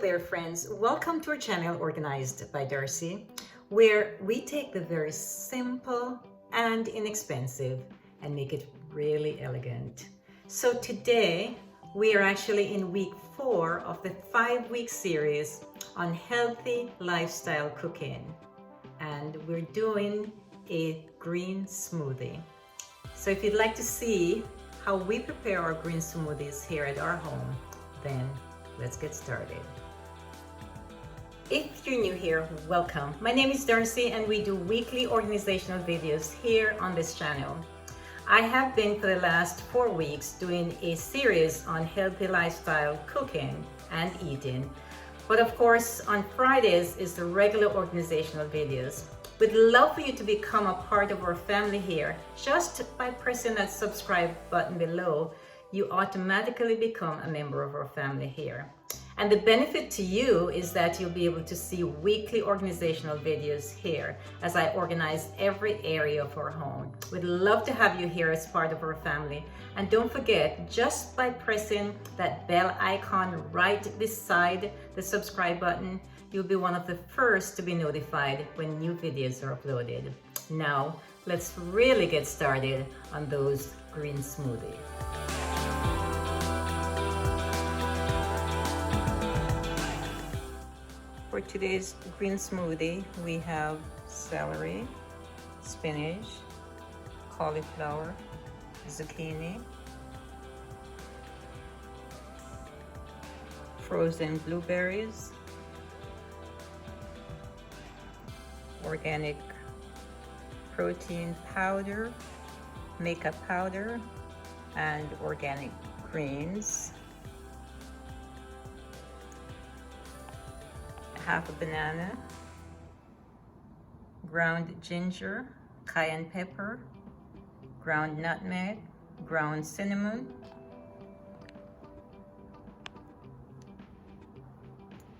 there friends, welcome to our channel Organized by Darcy, where we take the very simple and inexpensive and make it really elegant. So today we are actually in week 4 of the 5-week series on healthy lifestyle cooking, and we're doing a green smoothie. So if you'd like to see how we prepare our green smoothies here at our home, then let's get started. If you're new here, welcome. My name is Darcy and we do weekly organizational videos here on this channel. I have been for the last 4 weeks doing a series on healthy lifestyle cooking and eating. But of course, on Fridays is the regular organizational videos. We'd love for you to become a part of our family here. Just by pressing that subscribe button below, you automatically become a member of our family here. And the benefit to you is that you'll be able to see weekly organizational videos here as I organize every area of our home. We'd love to have you here as part of our family. And don't forget, just by pressing that bell icon right beside the subscribe button, you'll be one of the first to be notified when new videos are uploaded. Now, let's really get started on those green smoothies. For today's green smoothie, we have celery, spinach, cauliflower, zucchini, frozen blueberries, organic protein powder, makeup powder, and organic greens. Half a banana, ground ginger, cayenne pepper, ground nutmeg, ground cinnamon,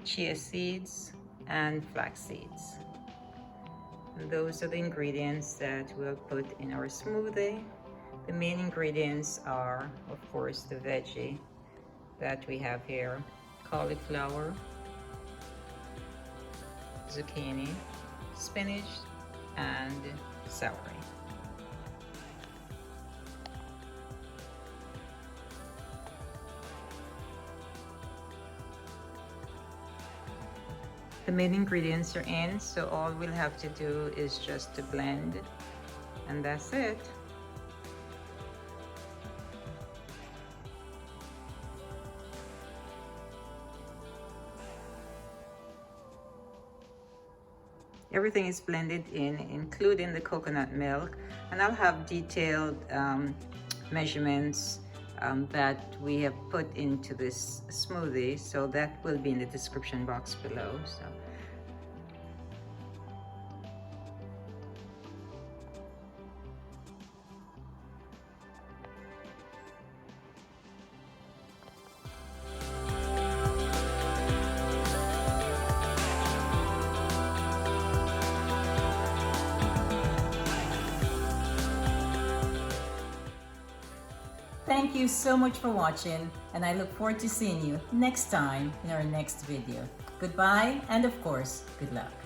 chia seeds, and flax seeds. And those are the ingredients that we'll put in our smoothie. The main ingredients are, of course, the veggie that we have here: cauliflower, zucchini, spinach, and celery. The main ingredients are in, so all we'll have to do is just to blend, and that's it. Everything is blended in, including the coconut milk, and I'll have detailed measurements that we have put into this smoothie, so that will be in the description box below. Thank you so much for watching, and I look forward to seeing you next time in our next video. Goodbye, and of course, good luck.